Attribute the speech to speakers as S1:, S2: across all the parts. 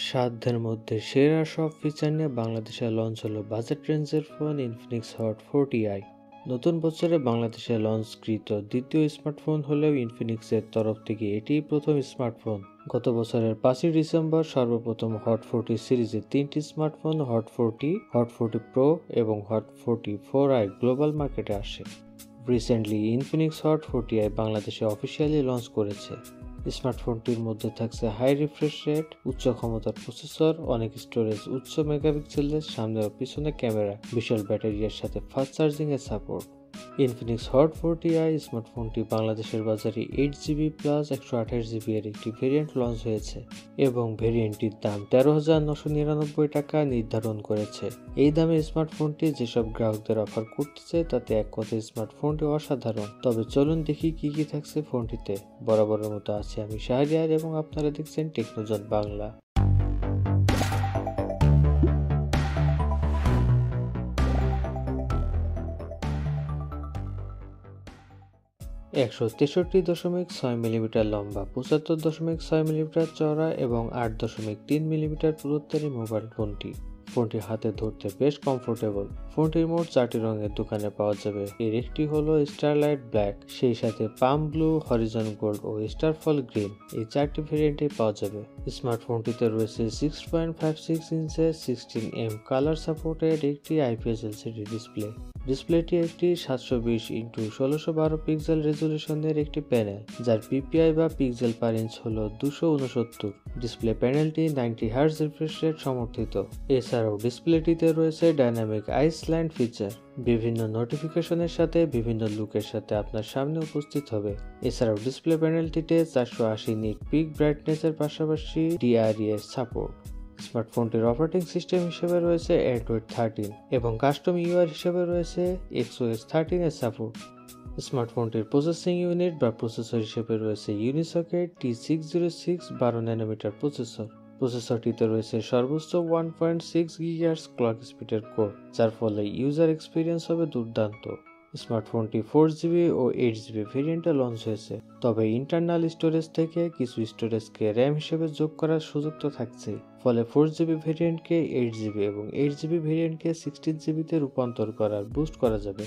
S1: সাধ্যের মধ্যে সেরা সব ফিচার নিয়ে বাংলাদেশে লঞ্চ হলো বাজেট রেঞ্জের ফোন ইনফিনিক্স হট 40i। নতুন বছরে বাংলাদেশে লঞ্চকৃত দ্বিতীয় স্মার্টফোন হলেও ইনফিনিক্সের তরফ থেকে এটিই প্রথম স্মার্টফোন। গত বছরের 5ই ডিসেম্বর সর্বপ্রথম হট 40 সিরিজের 3টি স্মার্টফোন হট 40, হট 40 প্রো এবং হট 44i গ্লোবাল মার্কেটে আসে। রিসেন্টলি ইনফিনিক্স হট 40i বাংলাদেশে অফিসিয়ালি লঞ্চ করেছে। স্মার্টফোনটির মধ্যে থাকছে হাই রিফ্রেশ রেট, উচ্চ ক্ষমতার প্রসেসর, অনেক স্টোরেজ, উচ্চ মেগাপিক্সেলের সামনে ও পিছনে ক্যামেরা, বিশাল ব্যাটারির সাথে ফাস্ট চার্জিং এর সাপোর্ট। ইনফিনিক্স হট 40i স্মার্টফোনটি বাংলাদেশের বাজারে 8GB প্লাস 128GB এর একটি ভেরিয়েন্ট লঞ্চ হয়েছে এবং ভেরিয়েন্টটির দাম 13,999 টাকা নির্ধারণ করেছে। এই দামে স্মার্টফোনটি যেসব গ্রাহকদের অফার করতেছে তাতে এক কথায় স্মার্টফোনটি অসাধারণ। তবে চলুন দেখি কি কি থাকছে ফোনটিতে। বরাবরের মতো আছি আমি শাহরিয়ার এবং আপনারা দেখছেন টেকনোজন বাংলা। 163.6 মিলিমিটার লম্বা, 75.6 মিলিমিটার চওড়া এবং 8.3 মিলিমিটার পুরুত্বের এই মোবাইল ফোনটি হাতে ধরতে বেশ কমফোর্টেবল। ফোনটির মোট 4টি রঙের দোকানে পাওয়া যাবে। এর একটি হলো স্টারলাইট ব্ল্যাক, সেই সাথে পাম ব্লু, হরিজন গোল্ড ও স্টারফল গ্রিন। এই 4টি ভেরিয়েন্টে পাওয়া যাবে। স্মার্টফোনটিতে রয়েছে 6.56 ইঞ্চের 16mm কালার সাপোর্টেড একটি IPS LCD ডিসপ্লেটি একটি 720x1612 পিক্সেল রেজুলেশনের একটি প্যানেল, যার PPI বা পিক্সেল পার ইঞ্চ হলো 269। ডিসপ্লে প্যানেলটি 90Hz রিফ্রেশ রেট সমর্থিত। এছাড়াও ডিসপ্লেটিতে রয়েছে ডাইনামিক আইসল্যান্ড ফিচার, বিভিন্ন নোটিফিকেশনের সাথে বিভিন্ন লুকের সাথে আপনার সামনে উপস্থিত হবে। এছাড়াও ডিসপ্লে প্যানেলটিতে 480 নিট পিক ব্রাইটনেসের পাশাপাশি DRE এর সাপোর্ট। স্মার্টফোনটির অপারেটিং সিস্টেম হিসেবে রয়েছে অ্যান্ড্রয়েড 13 এবং কাস্টম UI হিসেবে রয়েছে XOS 13 এর সাপোর্ট। স্মার্টফোনটির প্রসেসিং ইউনিট বা প্রসেসর হিসেবে রয়েছে ইউনিসকেট T606 12 ন্যানোমিটার প্রসেসরটিতে রয়েছে সর্বোচ্চ 1.6 GHz ক্লক স্পিডের কোর, যার ফলে ইউজার এক্সপিরিয়েন্স হবে দুর্দান্ত। স্মার্টফোনটি 4GB ও 8GB ভেরিয়েন্টে লঞ্চ হয়েছে, তবে ইন্টারনাল স্টোরেজ থেকে কিছু স্টোরেজকে র্যাম হিসেবে যোগ করার সুযোগ তো থাকছে। ফলে 4GB ভেরিয়েন্টকে 8GB এবং 8GB ভেরিয়েন্টকে 16GB তে রূপান্তর বুস্ট করা যাবে।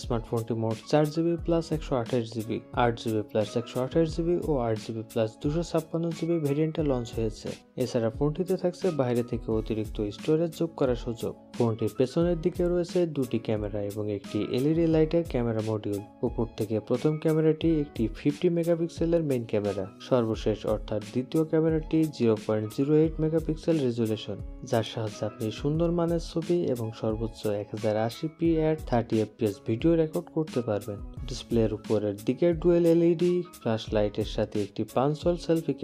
S1: স্মার্টফোনটি মোট 4GB plus 128GB, 8GB plus 128GB ও 8GB প্লাস 256GB ভেরিয়েন্টে লঞ্চ হয়েছে। এছাড়া ফোনটিতে থাকছে বাইরে থেকে অতিরিক্ত স্টোরেজ যোগ করার সুযোগ। ফোনটির পেছনের দিকে রয়েছে দুটি ক্যামেরা এবং একটি LED লাইটের ক্যামেরা মডিউল। উপর থেকে প্রথম ক্যামেরাটি একটি 50 মেগাপিক্সেলের মেইন ক্যামেরা, সর্বশেষ অর্থাৎ দ্বিতীয় ক্যামেরাটি 0.08 মেগাপিক্সেল রেজুলেশন, যার সাহায্যে আপনি সুন্দর মানের ছবি এবং সর্বোচ্চ 1080p at 30fps video record করতে পারবেন। ডিসপ্লের উপরের দিকে ডুয়েল LED ফ্ল্যাশ লাইটের সাথে একটি পাঁচজল সেলফি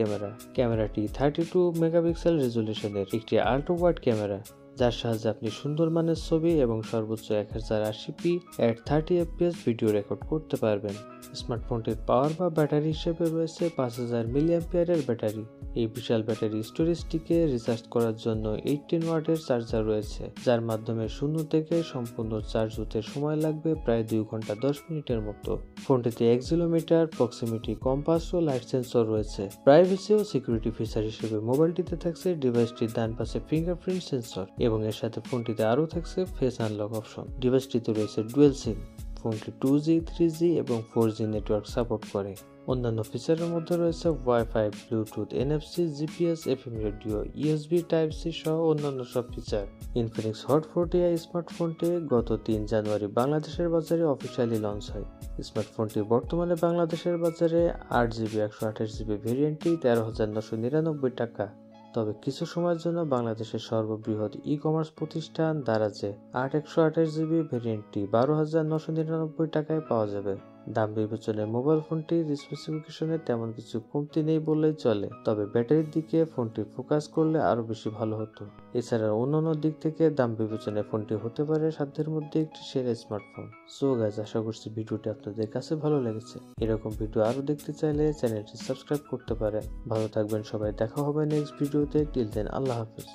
S1: ক্যামেরাটি 32 মেগাপিক্সেল রেজুলেশনের একটি আল্ট্রা ওয়াইড ক্যামেরা, যার সাহায্যে আপনি সুন্দর মানের ছবি এবং সর্বোচ্চ 1080p at 30fps video record করতে পারবেন। স্মার্টফোনটির পাওয়ার বা ব্যাটারি হিসেবে রয়েছে 5000 mAh এর ব্যাটারি। এই বিশাল ব্যাটারি স্টোরেজটিকে রিচার্জ করার জন্য 18 ওয়াটের চার্জার রয়েছে, যার মাধ্যমে শূন্য থেকে সম্পূর্ণ চার্জ হতে সময় লাগবে প্রায় 2 ঘন্টা 10 মিনিটের মতো। ফোনটিতে অ্যাক্সিলোমিটার, প্রক্সিমিটি কম্পাস ও লাইট সেন্সর রয়েছে। প্রাইভেসি ও সিকিউরিটি ফিচার হিসেবে মোবাইলটিতে থাকছে ডিভাইসটির ডান পাশে ফিঙ্গারপ্রিন্ট সেন্সর এবং এর সাথে ফোনটিতে আরও থাকছে ফেস আনলক অপশন। ডিভাইসটিতে রয়েছে ডুয়েল সিম। ফোনটি 2G, 3G এবং 4G নেটওয়ার্ক সাপোর্ট করে। অন্যান্য ফিচারের মধ্যে রয়েছে wifi, Bluetooth, NFC, GPS, FM radio, USB Type-C সহ অন্যান্য সব ফিচার। ইনফিনিক্স হট 40i স্মার্টফোনটি গত 3 জানুয়ারি বাংলাদেশের বাজারে অফিসিয়ালি লঞ্চ হয়। স্মার্টফোনটি বর্তমানে বাংলাদেশের বাজারে 8GB 128GB ভেরিয়েন্টটি 13,999 টাকা। তবে কিছু সময়ের জন্য বাংলাদেশের সর্ববৃহৎ ই-কমার্স প্রতিষ্ঠান দারাজে 8/128GB ভেরিয়েন্টটি 12,999 টাকায় পাওয়া যাবে। দাম বিবেচনায় মোবাইল ফোনটির স্পেসিফিকেশনে তেমন কিছু কমতি নেই বললেই চলে, তবে ব্যাটারির দিকে ফোনটি ফোকাস করলে আরো বেশি ভালো হতো। এছাড়া অন্যান্য দিক থেকে দাম বিবেচনায় ফোনটি হতে পারে সাধ্যের মধ্যে একটি সেরা স্মার্টফোন। সো গাইস, আশা করছি ভিডিওটি আপনাদের কাছে ভালো লেগেছে। এরকম ভিডিও আরো দেখতে চাইলে চ্যানেলটি সাবস্ক্রাইব করতে পারেন। ভালো থাকবেন সবাই, দেখা হবে নেক্সট ভিডিওতে। টিল দেন, আল্লাহ হাফেজ।